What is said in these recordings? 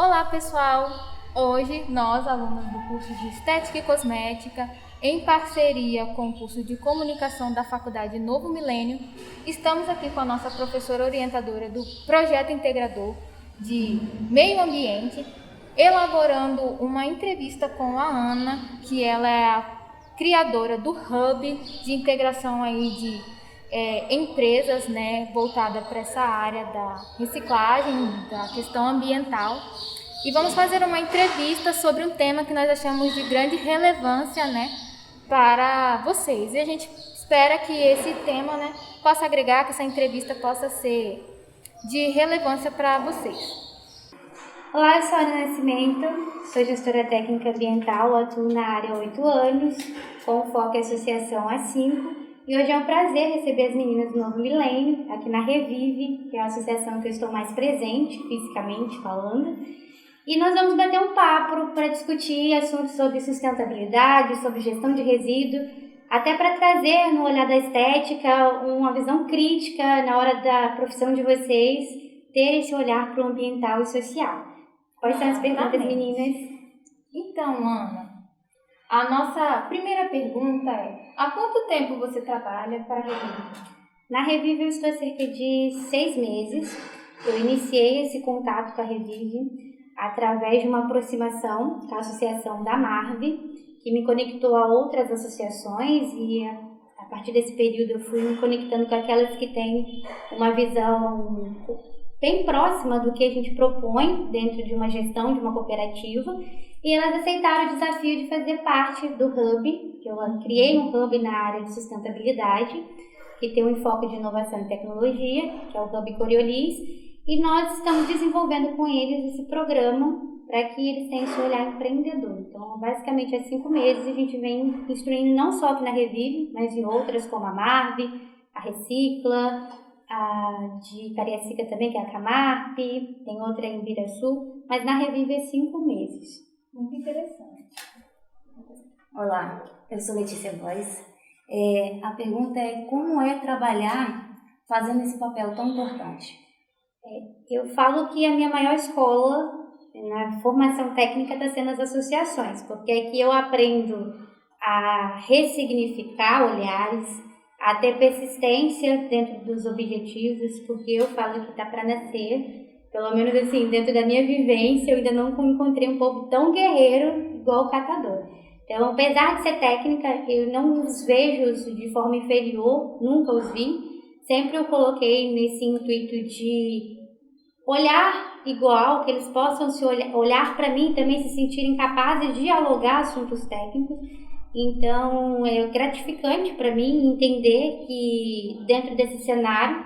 Olá, pessoal! Hoje, nós, alunos do curso de Estética e Cosmética, em parceria com o curso de Comunicação da Faculdade Novo Milênio, estamos aqui com a nossa professora orientadora do Projeto Integrador de Meio Ambiente, elaborando uma entrevista com a Ana, que ela é a criadora do Hub de integração aí de empresas, voltada para essa área da reciclagem, da questão ambiental. E vamos fazer uma entrevista sobre um tema que nós achamos de grande relevância, para vocês. E a gente espera que esse tema, possa agregar, que essa entrevista possa ser de relevância para vocês. Olá, eu sou a Ana Nascimento, sou gestora técnica ambiental, atuo na área há 8 anos, com foco em associação há 5, e hoje é um prazer receber as meninas do Novo Milênio, aqui na Revive, que é a associação que eu estou mais presente, fisicamente falando, e nós vamos bater um papo para discutir assuntos sobre sustentabilidade, sobre gestão de resíduo, até para trazer no olhar da estética uma visão crítica na hora da profissão de vocês, ter esse olhar para o ambiental e social. Quais são as perguntas, meninas? Então, Ana, a nossa primeira pergunta é: há quanto tempo você trabalha para a Revive? Na Revive eu estou há cerca de 6 meses. Eu iniciei esse contato com a Revive através de uma aproximação com a associação da Marve, que me conectou a outras associações, e a partir desse período eu fui me conectando com aquelas que têm uma visão bem próxima do que a gente propõe dentro de uma gestão de uma cooperativa, e elas aceitaram o desafio de fazer parte do Hub, que eu criei um Hub na área de sustentabilidade, que tem um enfoque de inovação e tecnologia, que é o Hub Coriolis, e nós estamos desenvolvendo com eles esse programa para que eles tenham esse olhar empreendedor. Então, basicamente, há 5 meses a gente vem instruindo não só aqui na Revive, mas em outras como a Marve, a Recicla, a de Cariacica também, que é a Camarp, tem outra em Ibiraçu, mas na Revive é 5 meses. Muito interessante. Olá, eu sou Letícia Góes. A pergunta é: como é trabalhar fazendo esse papel tão importante? Eu falo que a minha maior escola na formação técnica está sendo as associações, porque aqui eu aprendo a ressignificar olhares, a ter persistência dentro dos objetivos, porque eu falo que está para nascer, pelo menos assim, dentro da minha vivência, eu ainda não encontrei um povo tão guerreiro igual o catador. Então, apesar de ser técnica, eu não os vejo de forma inferior, nunca os vi. Sempre eu coloquei nesse intuito de olhar igual, que eles possam se olhar para mim e também se sentirem capazes de dialogar assuntos técnicos. Então, é gratificante para mim entender que dentro desse cenário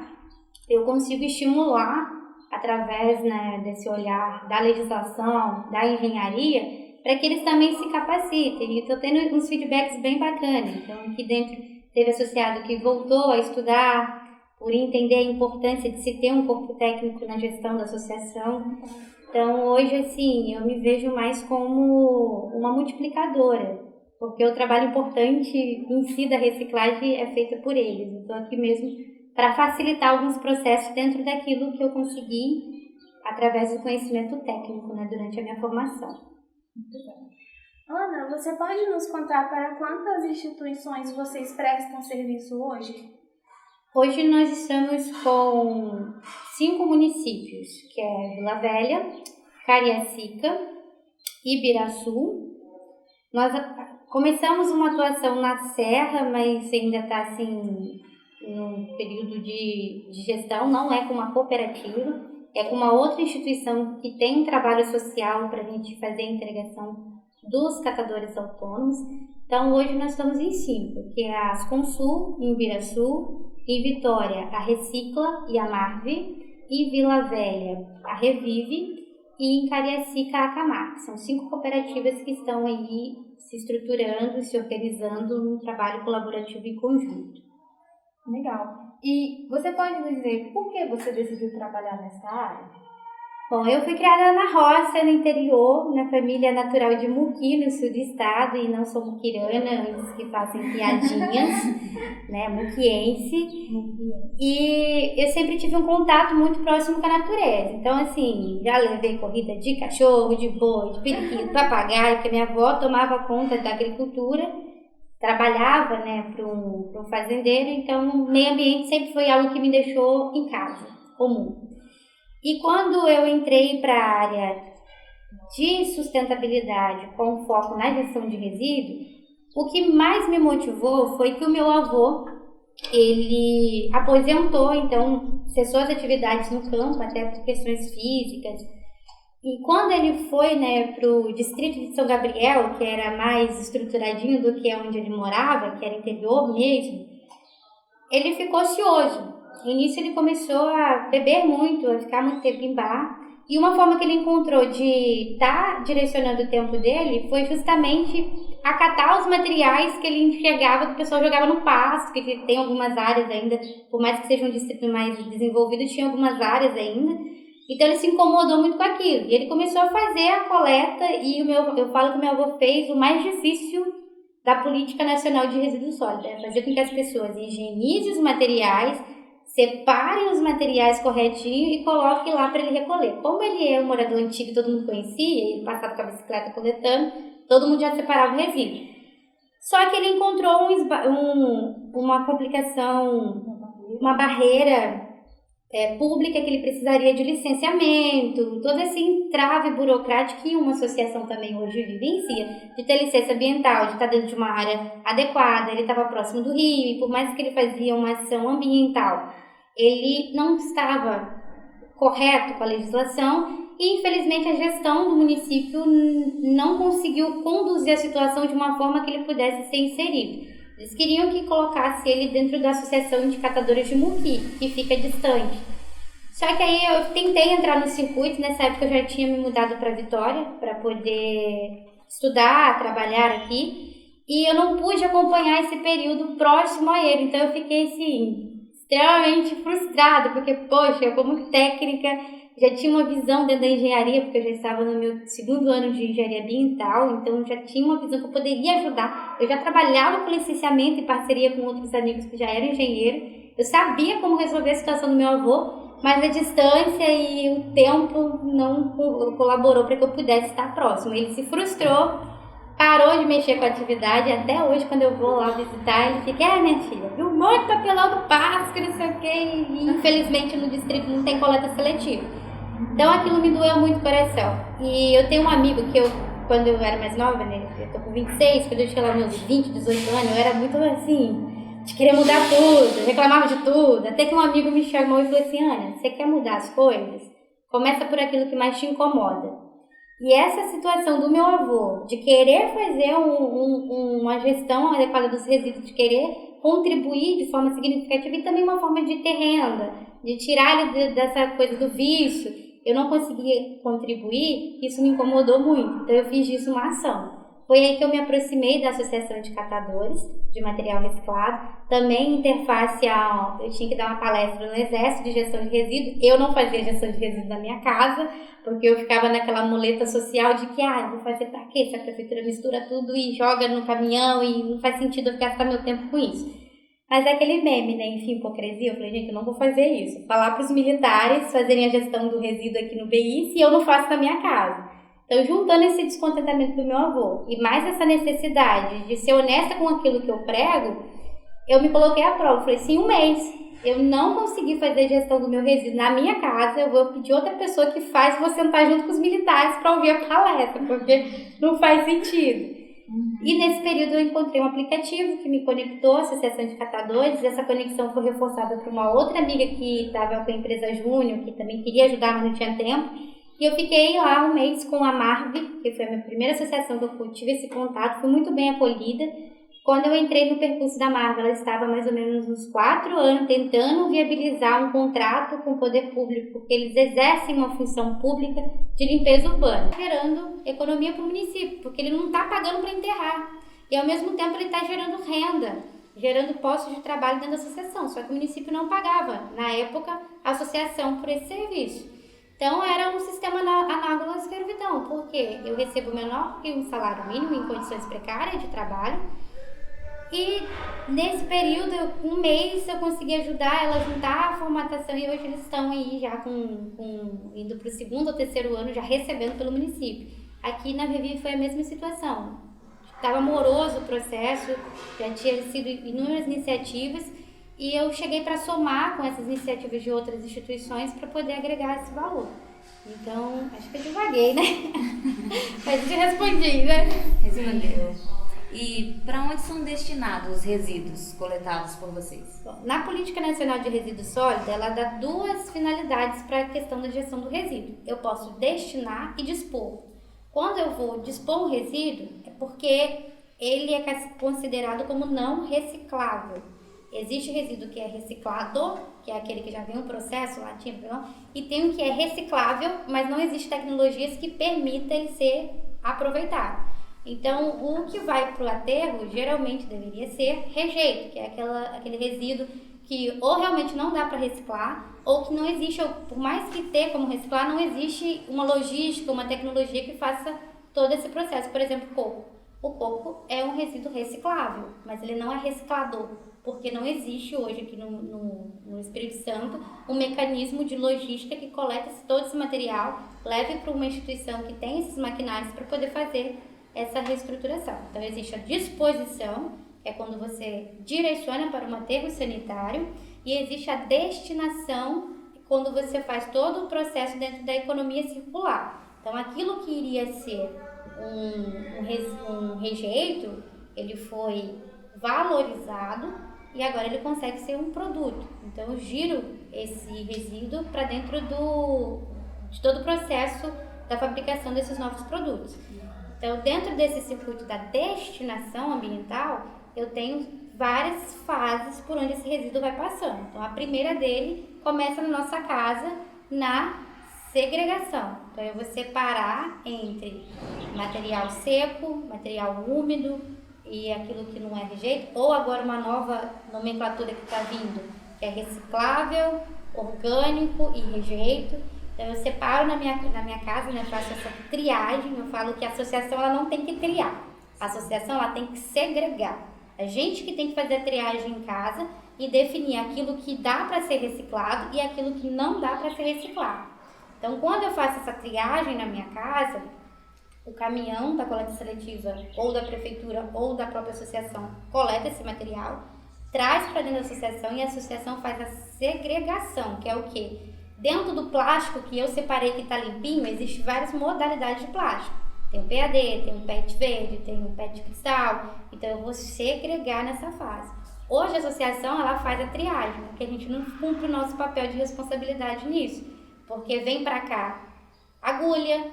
eu consigo estimular, através desse olhar da legislação, da engenharia, para que eles também se capacitem. E estou tendo uns feedbacks bem bacanas. Então, aqui dentro teve associado que voltou a estudar, por entender a importância de se ter um corpo técnico na gestão da associação. Então, hoje, assim, eu me vejo mais como uma multiplicadora, porque o trabalho importante em si da reciclagem é feito por eles. Eu estou aqui mesmo para facilitar alguns processos dentro daquilo que eu consegui através do conhecimento técnico, durante a minha formação. Muito bem. Ana, você pode nos contar para quantas instituições vocês prestam serviço hoje? Hoje nós estamos com 5 municípios, que é Vila Velha, Cariacica, Ibiraçu. Nós começamos uma atuação na Serra, mas ainda está assim, no período de gestão, não é com uma cooperativa, é com uma outra instituição que tem um trabalho social para a gente fazer a integração dos catadores autônomos. Então, hoje nós estamos em 5, que é a Asconsul, em Ibiraçu, em Vitória, a Recicla e a Marve, em Vila Velha, a Revive, e em Cariacica, a Camarp. São 5 cooperativas que estão aí se estruturando e se organizando num trabalho colaborativo em conjunto. Legal. E você pode nos dizer por que você decidiu trabalhar nessa área? Bom, eu fui criada na roça, no interior, na família natural de Muqui, no sul do estado, e não sou muquirana, antes que façam piadinhas, né, muquiense. E eu sempre tive um contato muito próximo com a natureza. Então, assim, já levei corrida de cachorro, de boi, de periquito, papagaio, porque minha avó tomava conta da agricultura, trabalhava, né, para um fazendeiro, então o meio ambiente sempre foi algo que me deixou em casa, comum. E quando eu entrei para a área de sustentabilidade com foco na gestão de resíduos, o que mais me motivou foi que o meu avô, ele aposentou, então cessou as atividades no campo, até por questões físicas. E quando ele foi, né, para o distrito de São Gabriel, que era mais estruturadinho do que onde ele morava, que era interior mesmo, ele ficou ocioso. No início ele começou a beber muito, a ficar muito tempo em bar. E uma forma que ele encontrou de estar direcionando o tempo dele foi justamente acatar os materiais que ele enxergava que o pessoal jogava no pasto, que tem algumas áreas ainda, por mais que seja um distrito mais desenvolvido, tinha algumas áreas ainda. Então ele se incomodou muito com aquilo. E ele começou a fazer a coleta e eu falo que o meu avô fez o mais difícil da Política Nacional de Resíduos Sólidos, é fazer com que as pessoas higienizem os materiais, separem os materiais corretinho e coloque lá para ele recolher. Como ele é um morador antigo que todo mundo conhecia, ele passava com a bicicleta coletando, todo mundo já separava o resíduo. Só que ele encontrou uma complicação, uma barreira pública que ele precisaria de licenciamento, todo esse entrave burocrático que uma associação também hoje vivencia, de ter licença ambiental, de estar dentro de uma área adequada, ele estava próximo do rio, e por mais que ele fazia uma ação ambiental, ele não estava correto com a legislação e, infelizmente, a gestão do município não conseguiu conduzir a situação de uma forma que ele pudesse ser inserido. Eles queriam que colocasse ele dentro da Associação de Catadores de Muqui, que fica distante. Só que aí eu tentei entrar no circuito, nessa época eu já tinha me mudado para Vitória, para poder estudar, trabalhar aqui, e eu não pude acompanhar esse período próximo a ele, então eu fiquei assim, extremamente frustrada, porque, poxa, eu como técnica já tinha uma visão dentro da engenharia, porque eu já estava no meu segundo ano de engenharia ambiental, então eu já tinha uma visão que eu poderia ajudar. Eu já trabalhava com licenciamento e parceria com outros amigos que já eram engenheiros. Eu sabia como resolver a situação do meu avô, mas a distância e o tempo não colaborou para que eu pudesse estar próximo. Ele se frustrou, parou de mexer com a atividade, até hoje quando eu vou lá visitar, ele fica, minha filha, viu um monte de papelão do Páscoa, não sei o quê, e infelizmente no distrito não tem coleta seletiva. Então aquilo me doeu muito o coração. E eu tenho um amigo que quando eu era mais nova, né, eu tô com 26, quando eu tinha lá meus 20, 18 anos, eu era muito assim, de querer mudar tudo, reclamava de tudo, até que um amigo me chamou e falou assim, Ana, você quer mudar as coisas? Começa por aquilo que mais te incomoda. E essa situação do meu avô, de querer fazer uma gestão adequada dos resíduos, de querer contribuir de forma significativa e também uma forma de ter renda, de tirar ele dessa coisa do vício, eu não conseguia contribuir, isso me incomodou muito, então eu fiz disso uma ação. Foi aí que eu me aproximei da Associação de Catadores de Material Reciclado, também interface eu tinha que dar uma palestra no Exército de Gestão de Resíduos, eu não fazia gestão de resíduos na minha casa, porque eu ficava naquela muleta social de que, eu vou fazer pra quê? Se a prefeitura mistura tudo e joga no caminhão e não faz sentido eu gastar meu tempo com isso. Mas é aquele meme, né? Enfim, hipocrisia. Eu falei, gente, eu não vou fazer isso. Falar para os militares fazerem a gestão do resíduo aqui no BI se eu não faço na minha casa. Então, juntando esse descontentamento do meu avô e mais essa necessidade de ser honesta com aquilo que eu prego, eu me coloquei à prova. Falei, se em um mês eu não conseguir fazer a gestão do meu resíduo na minha casa, eu vou pedir outra pessoa que faz, vou sentar junto com os militares para ouvir a palestra, porque não faz sentido. E nesse período eu encontrei um aplicativo que me conectou à Associação de Catadores. Essa conexão foi reforçada por uma outra amiga que estava com a empresa Júnior, que também queria ajudar, mas não tinha tempo. E eu fiquei lá um mês com a Marv, que foi a minha primeira associação que eu tive esse contato, fui muito bem acolhida. Quando eu entrei no percurso da Marv, ela estava mais ou menos uns 4 anos tentando viabilizar um contrato com o poder público, porque eles exercem uma função pública de limpeza urbana, gerando economia para o município, porque ele não está pagando para enterrar. E ao mesmo tempo ele está gerando renda, gerando postos de trabalho dentro da associação, só que o município não pagava, na época, a associação por esse serviço. Então, era um sistema análogo à escravidão, porque eu recebo menor que um salário mínimo em condições precárias de trabalho, e nesse período, um mês, eu consegui ajudar ela a juntar a formatação, e hoje eles estão aí já indo para o 2º ou 3º ano, já recebendo pelo município. Aqui na Vivi foi a mesma situação. Estava moroso o processo, já tinha sido inúmeras iniciativas, e eu cheguei para somar com essas iniciativas de outras instituições para poder agregar esse valor. Então, acho que eu divaguei, né? Mas eu respondi, né? Respondeu. E para onde são destinados os resíduos coletados por vocês? Bom, na Política Nacional de Resíduos Sólidos, ela dá 2 finalidades para a questão da gestão do resíduo. Eu posso destinar e dispor. Quando eu vou dispor um resíduo, é porque ele é considerado como não reciclável. Existe resíduo que é reciclado, que é aquele que já vem um processo lá, e tem um que é reciclável, mas não existe tecnologias que permitam ele ser aproveitado. Então, o que vai para o aterro, geralmente deveria ser rejeito, que é aquele resíduo que ou realmente não dá para reciclar, ou que não existe, ou por mais que tenha como reciclar, não existe uma logística, uma tecnologia que faça todo esse processo. Por exemplo, coco. O coco é um resíduo reciclável, mas ele não é reciclador, porque não existe hoje aqui no Espírito Santo um mecanismo de logística que coleta todo esse material, leve para uma instituição que tem esses maquinários para poder fazer essa reestruturação. Então, existe a disposição, que é quando você direciona para um aterro sanitário, e existe a destinação, quando você faz todo o processo dentro da economia circular. Então, aquilo que iria ser um rejeito, ele foi valorizado e agora ele consegue ser um produto. Então, eu giro esse resíduo para dentro de todo o processo da fabricação desses novos produtos. Então, dentro desse circuito da destinação ambiental, eu tenho várias fases por onde esse resíduo vai passando. Então, a primeira dele começa na nossa casa, na segregação. Então, eu vou separar entre material seco, material úmido e aquilo que não é rejeito, ou agora uma nova nomenclatura que está vindo, que é reciclável, orgânico e rejeito. Então, eu separo na minha casa, né, faço essa triagem. Eu falo que a associação ela não tem que triar, a associação ela tem que segregar. A gente que tem que fazer a triagem em casa e definir aquilo que dá para ser reciclado e aquilo que não dá para ser reciclado. Então, quando eu faço essa triagem na minha casa, o caminhão da coleta seletiva ou da prefeitura ou da própria associação coleta esse material, traz para dentro da associação e a associação faz a segregação, que é o quê? Dentro do plástico que eu separei que está limpinho, existem várias modalidades de plástico. Tem o PAD, tem o PET verde, tem o PET cristal. Então, eu vou segregar nessa fase. Hoje, a associação ela faz a triagem, porque a gente não cumpre o nosso papel de responsabilidade nisso. Porque vem para cá agulha,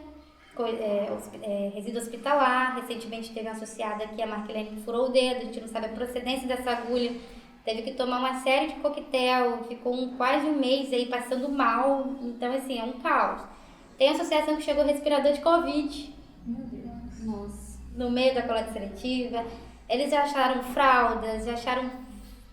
resíduo hospitalar. Recentemente teve uma associada aqui, a Marquilene, que furou o dedo, a gente não sabe a procedência dessa agulha. Teve que tomar uma série de coquetel, ficou quase um mês aí passando mal. Então, assim, é um caos. Tem associação que chegou respirador de Covid. Meu Deus. Nossa. No meio da coleta seletiva. Eles já acharam fraldas, já acharam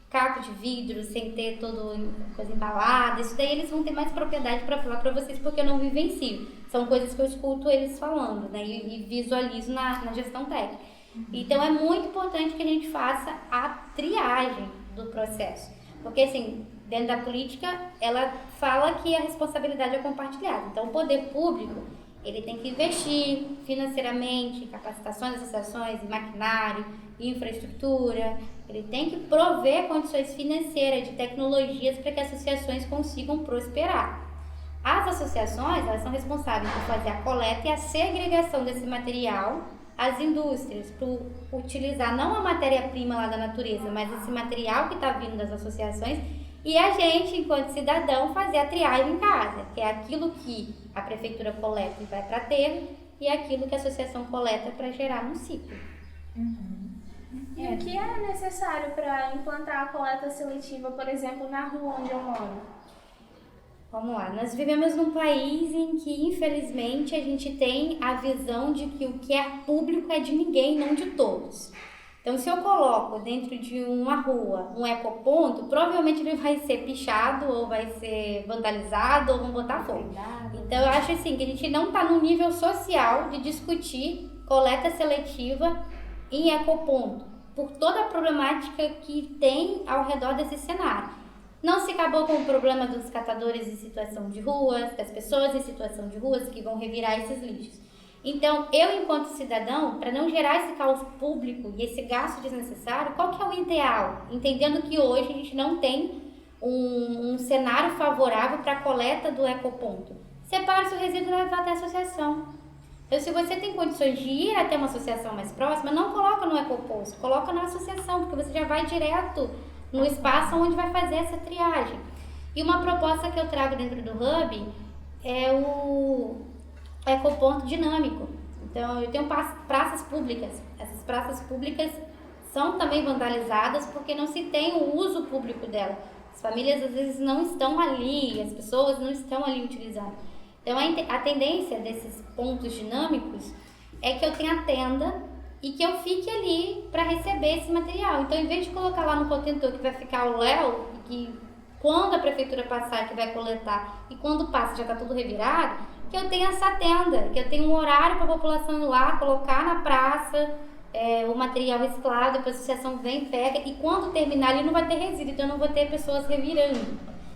caco de vidro sem ter toda coisa embalada. Isso daí eles vão ter mais propriedade para falar para vocês, porque eu não vivencio. São coisas que eu escuto eles falando, né? E visualizo na gestão técnica. Então, é muito importante que a gente faça a triagem do processo. Porque, assim, dentro da política, ela fala que a responsabilidade é compartilhada. Então, o poder público, ele tem que investir financeiramente em capacitações das associações, em maquinário, em infraestrutura. Ele tem que prover condições financeiras, de tecnologias, para que as associações consigam prosperar. As associações, elas são responsáveis por fazer a coleta e a segregação desse material às indústrias, por utilizar não a matéria-prima lá da natureza, mas esse material que está vindo das associações, e a gente, enquanto cidadão, fazer a triagem em casa, que é aquilo que a prefeitura coleta e vai para aterro, e aquilo que a associação coleta para gerar no ciclo. E o que é necessário para implantar a coleta seletiva, por exemplo, na rua onde eu moro? Vamos lá, nós vivemos num país em que, infelizmente, a gente tem a visão de que o que é público é de ninguém, não de todos. Então, se eu coloco dentro de uma rua um ecoponto, provavelmente ele vai ser pichado, ou vai ser vandalizado, ou vão botar fogo. Então, eu acho assim, que a gente não está no nível social de discutir coleta seletiva em ecoponto, por toda a problemática que tem ao redor desse cenário. Não se acabou com o problema dos catadores em situação de ruas, das pessoas em situação de ruas que vão revirar esses lixos. Então, eu, enquanto cidadão, para não gerar esse caos público e esse gasto desnecessário, qual que é o ideal? Entendendo que hoje a gente não tem um cenário favorável para a coleta do ecoponto. Separa o seu resíduo e leva até a associação. Então, se você tem condições de ir até uma associação mais próxima, não coloca no ecoposto, coloca na associação, porque você já vai direto no espaço onde vai fazer essa triagem. E uma proposta que eu trago dentro do Hub é o ecoponto dinâmico. Então, eu tenho praças públicas. Essas praças públicas são também vandalizadas porque não se tem o uso público dela. As famílias às vezes não estão ali, as pessoas não estão ali utilizando. Então, a tendência desses pontos dinâmicos é que eu tenha tenda e que eu fique ali para receber esse material. Então, em vez de colocar lá no contentor que vai ficar o Léo, e que quando a prefeitura passar que vai coletar e quando passa já está tudo revirado, que eu tenha essa tenda, que eu tenha um horário para a população ir lá, colocar na praça o material reciclado, depois a associação vem, pega, e quando terminar ali não vai ter resíduo, então eu não vou ter pessoas revirando.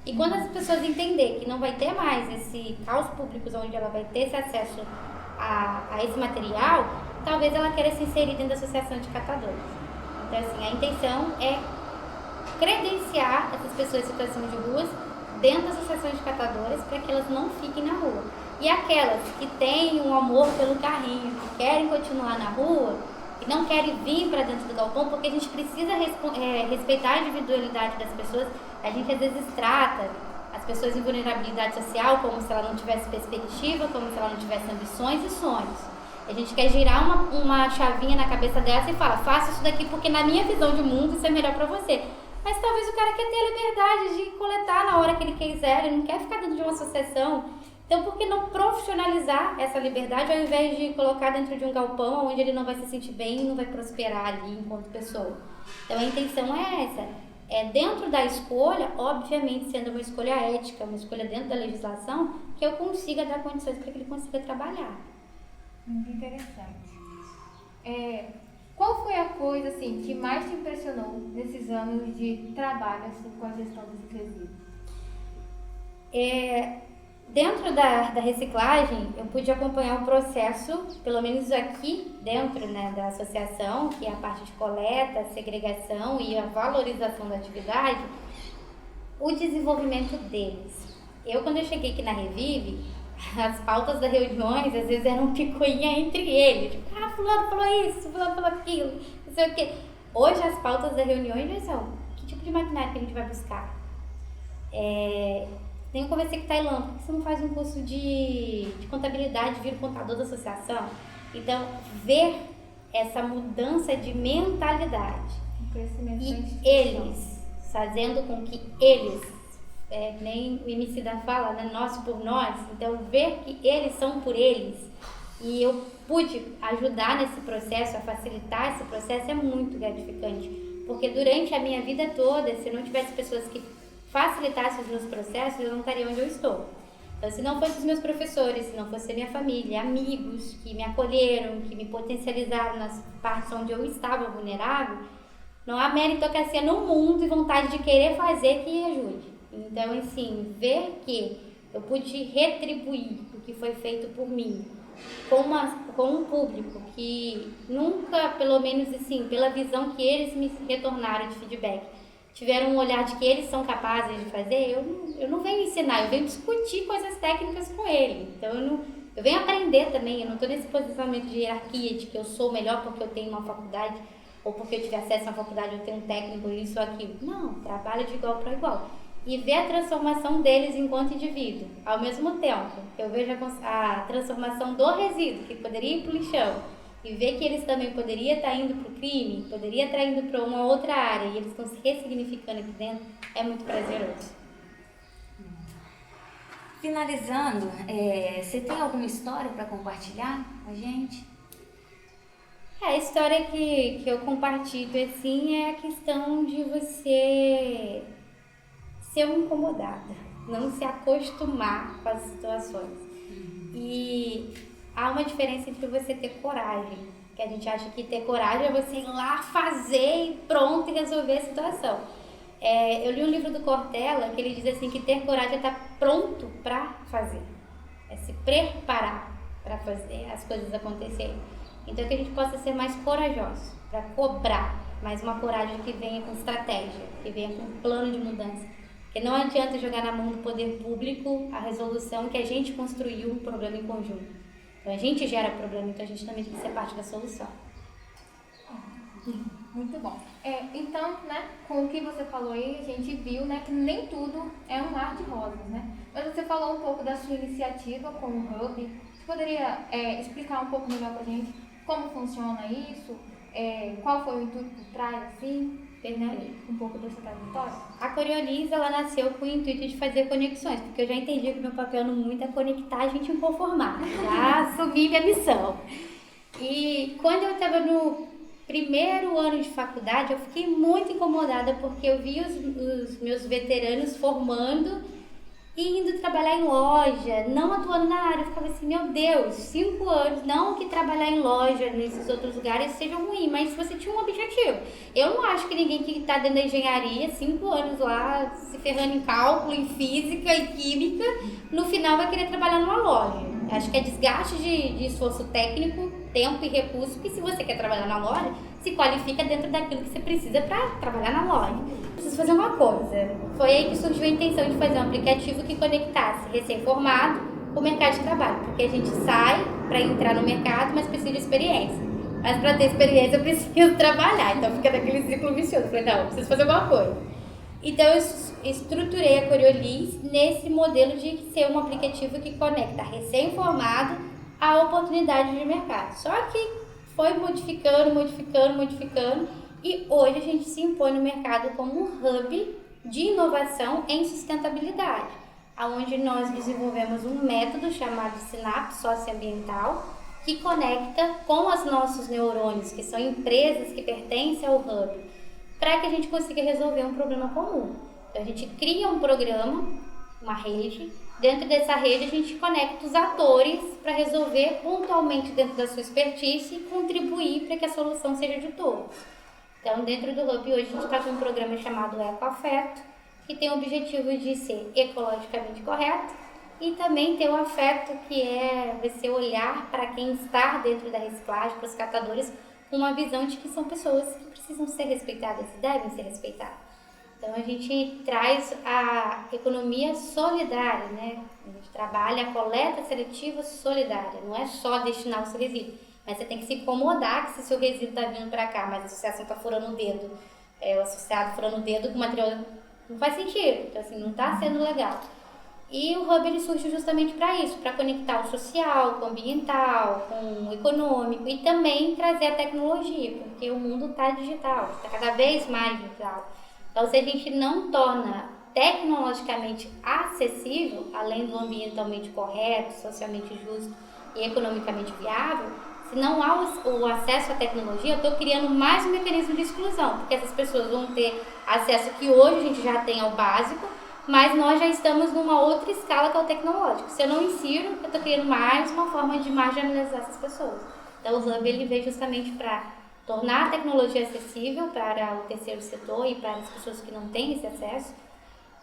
E quando as pessoas entenderem que não vai ter mais esse caos público onde ela vai ter esse acesso a esse material, talvez ela queira se inserir dentro da associação de catadores. Então, assim, a intenção é credenciar essas pessoas em situação de ruas dentro da associação de catadores para que elas não fiquem na rua. E aquelas que têm um amor pelo carrinho, que querem continuar na rua e não querem vir para dentro do galpão, porque a gente precisa respeitar a individualidade das pessoas. A gente às vezes trata as pessoas em vulnerabilidade social como se ela não tivesse perspectiva, como se ela não tivesse ambições e sonhos. A gente quer girar uma chavinha na cabeça dessa e fala, faça isso daqui porque na minha visão de mundo isso é melhor para você. Mas talvez o cara quer ter a liberdade de coletar na hora que ele quiser, ele não quer ficar dentro de uma associação. Então, por que não profissionalizar essa liberdade ao invés de colocar dentro de um galpão onde ele não vai se sentir bem e não vai prosperar ali enquanto pessoa? Então, a intenção é essa. É dentro da escolha, obviamente sendo uma escolha ética, uma escolha dentro da legislação, que eu consiga dar condições para que ele consiga trabalhar. Muito interessante. Qual foi a coisa assim, que mais te impressionou nesses anos de trabalho assim, com a gestão desses resíduos? Dentro da reciclagem, eu pude acompanhar o processo, pelo menos aqui dentro, né, da associação, que é a parte de coleta, segregação e a valorização da atividade, o desenvolvimento deles. Quando eu cheguei aqui na Revive, as pautas das reuniões, às vezes, eram picuinha entre eles. Tipo, fulano falou isso, fulano falou aquilo, não sei o quê. Hoje, as pautas das reuniões já são, que tipo de maquinário que a gente vai buscar? Eu conversei com o Tailã, por que você não faz um curso de contabilidade, vira contador da associação? Então, ver essa mudança de mentalidade e eles fazendo com que eles, nem o Emicida fala, né, nós por nós, então ver que eles são por eles e eu pude ajudar nesse processo, a facilitar esse processo é muito gratificante, porque durante a minha vida toda, se não tivesse pessoas que facilitasse os meus processos, eu não estaria onde eu estou. Então, se não fossem os meus professores, se não fosse a minha família, amigos que me acolheram, que me potencializaram nas partes onde eu estava vulnerável, não há meritocracia no mundo e vontade de querer fazer que ajude. Então, assim, ver que eu pude retribuir o que foi feito por mim com um público que nunca, pelo menos assim, pela visão que eles me retornaram de feedback, tiveram um olhar de que eles são capazes de fazer, eu não venho ensinar, eu venho discutir coisas técnicas com ele. Então, eu venho aprender também, eu não estou nesse posicionamento de hierarquia, de que eu sou melhor porque eu tenho uma faculdade, ou porque eu tive acesso a uma faculdade, eu tenho um técnico, isso ou aquilo. Não, trabalho de igual para igual. E ver a transformação deles enquanto indivíduo. Ao mesmo tempo, eu vejo a transformação do resíduo, que poderia ir para o lixão, e ver que eles também poderiam estar indo para o crime, poderia estar indo para uma outra área, e eles estão se ressignificando aqui dentro, é muito prazeroso. Finalizando, você tem alguma história para compartilhar com a gente? A história que eu compartilho, assim, é a questão de você ser uma incomodada, não se acostumar com as situações. E há uma diferença entre você ter coragem, que a gente acha que ter coragem é você ir lá fazer e pronto e resolver a situação. Eu li um livro do Cortella que ele diz assim que ter coragem é estar pronto para fazer, é se preparar para fazer as coisas acontecerem. Então que a gente possa ser mais corajosos para cobrar, mas uma coragem que venha com estratégia, que venha com plano de mudança. Porque não adianta jogar na mão do poder público a resolução que a gente construiu um problema em conjunto. Então a gente gera problema, então a gente também tem que ser parte da solução. Muito bom. Então, né, com o que você falou aí, a gente viu, né, que nem tudo é um mar de rosas, né? Mas você falou um pouco da sua iniciativa com o Hub. Você poderia explicar um pouco melhor pra gente como funciona isso? Qual foi o intuito por trás, assim? Né? Um pouco dessa trajetória? A Coriolis, ela nasceu com o intuito de fazer conexões, porque eu já entendi que meu papel no mundo é conectar a gente inconformada. Já assumi minha missão. E quando eu estava no primeiro ano de faculdade, eu fiquei muito incomodada, porque eu vi os meus veteranos formando e indo trabalhar em loja, não atuando na área. Eu ficava assim, meu Deus, 5 anos, não que trabalhar em loja nesses outros lugares seja ruim, mas você tinha um objetivo. Eu não acho que ninguém que está dentro da engenharia, 5 anos lá, se ferrando em cálculo, em física e química, no final vai querer trabalhar numa loja. Acho que é desgaste de esforço técnico, tempo e recurso, que se você quer trabalhar na loja, se qualifica dentro daquilo que você precisa para trabalhar na loja. Preciso fazer uma coisa. Foi aí que surgiu a intenção de fazer um aplicativo que conectasse recém-formado com o mercado de trabalho, porque a gente sai para entrar no mercado, mas precisa de experiência. Mas para ter experiência eu preciso trabalhar, então fica naquele ciclo vicioso. Eu falei, não, eu preciso fazer alguma coisa. Então eu estruturei a Coriolis nesse modelo de ser um aplicativo que conecta recém-formado à oportunidade de mercado. Só que foi modificando e hoje a gente se impõe no mercado como um hub de inovação em sustentabilidade, onde nós desenvolvemos um método chamado Sinapse Socioambiental que conecta com os nossos neurônios, que são empresas que pertencem ao hub, para que a gente consiga resolver um problema comum. Então a gente cria um programa, uma rede, dentro dessa rede a gente conecta os atores para resolver pontualmente dentro da sua expertise e contribuir para que a solução seja de todos. Então dentro do Hub hoje a gente está com um programa chamado Ecoafeto, que tem o objetivo de ser ecologicamente correto e também ter o afeto, que é você olhar para quem está dentro da reciclagem, para os catadores, com uma visão de que são pessoas que precisam ser respeitadas e devem ser respeitadas. Então a gente traz a economia solidária, né? A gente trabalha a coleta seletiva solidária, não é só destinar o seu resíduo, mas você tem que se incomodar que se seu resíduo está vindo para cá, mas a associação está furando o dedo, o associado furando o dedo com material, não faz sentido, então assim, não está sendo legal. E o Hub ele surge justamente para isso, para conectar o social, com o ambiental, com o econômico e também trazer a tecnologia, porque o mundo está digital, está cada vez mais digital. Então, se a gente não torna tecnologicamente acessível, além do ambientalmente correto, socialmente justo e economicamente viável, se não há o acesso à tecnologia, eu estou criando mais um mecanismo de exclusão, porque essas pessoas vão ter acesso que hoje a gente já tem ao básico, mas nós já estamos numa outra escala que é o tecnológico. Se eu não ensino, eu estou criando mais uma forma de marginalizar essas pessoas. Então, o Hub ele veio justamente para tornar a tecnologia acessível para o terceiro setor e para as pessoas que não têm esse acesso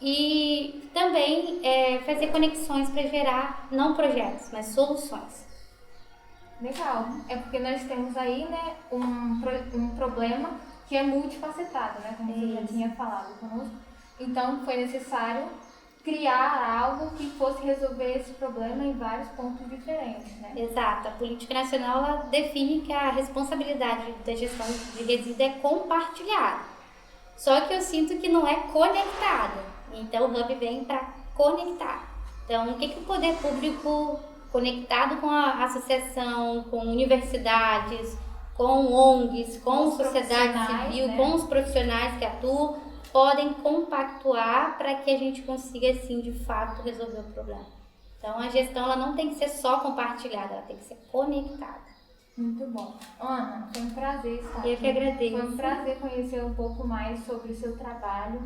e também fazer conexões para gerar, não projetos, mas soluções. Legal. É porque nós temos aí, né, um problema que é multifacetado, né, como você já tinha falado conosco. Então, foi necessário criar algo que fosse resolver esse problema em vários pontos diferentes, né? Exato. A política nacional ela define que a responsabilidade da gestão de resíduo é compartilhada. Só que eu sinto que não é conectada. Então, o Hub vem para conectar. Então, o que o poder público, conectado com a associação, com universidades, com ONGs, com sociedade civil, né? Com os profissionais que atuam, podem compactuar para que a gente consiga, assim, de fato, resolver o problema. Então, a gestão ela não tem que ser só compartilhada, ela tem que ser conectada. Muito bom. Ana, foi um prazer estar aqui. Eu que agradeço. Foi um prazer conhecer um pouco mais sobre o seu trabalho.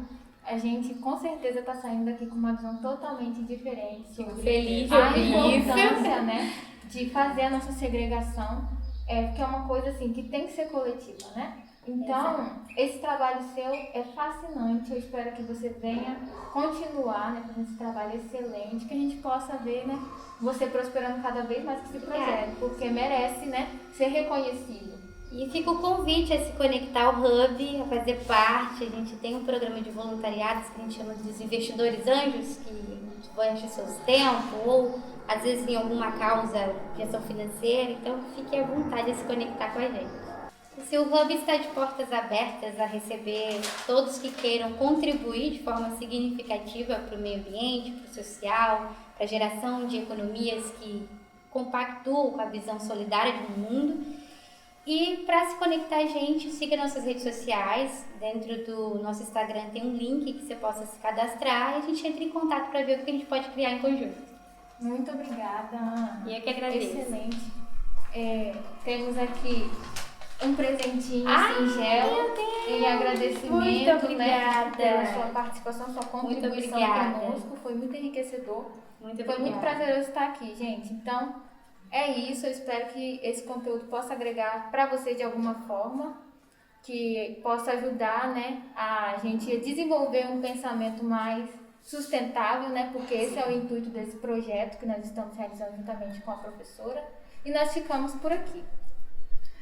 A gente com certeza está saindo daqui com uma visão totalmente diferente sobre feliz de a ouvir isso. importância, né, de fazer a nossa segregação, porque é uma coisa assim que tem que ser coletiva, né? Então, esse trabalho seu é fascinante. Eu espero que você venha continuar, né, fazendo esse trabalho excelente, que a gente possa ver, né, você prosperando cada vez mais com esse projeto, porque merece, né, ser reconhecido. E fica o convite a se conectar ao Hub, a fazer parte. A gente tem um programa de voluntariados que a gente chama de Investidores Anjos, que investe seus tempos ou às vezes em alguma causa de ação financeira. Então, fique à vontade a se conectar com a gente. Se o Hub está de portas abertas a receber todos que queiram contribuir de forma significativa para o meio ambiente, para o social, para a geração de economias que compactuam com a visão solidária do mundo. E para se conectar a gente, siga nossas redes sociais. Dentro do nosso Instagram tem um link que você possa se cadastrar e a gente entra em contato para ver o que a gente pode criar em conjunto. Muito obrigada, Ana. E eu que agradeço. Excelente. Temos aqui um presentinho singelo em agradecimento, muito obrigada, né, pela sua participação, sua contribuição muito obrigada. conosco. Foi muito enriquecedor. Muito Foi muito obrigada. prazeroso estar aqui, gente. Então, é isso. Eu espero que esse conteúdo possa agregar para você de alguma forma, que possa ajudar, né, a gente a desenvolver um pensamento mais sustentável, né, porque esse é o intuito desse projeto que nós estamos realizando juntamente com a professora. E nós ficamos por aqui.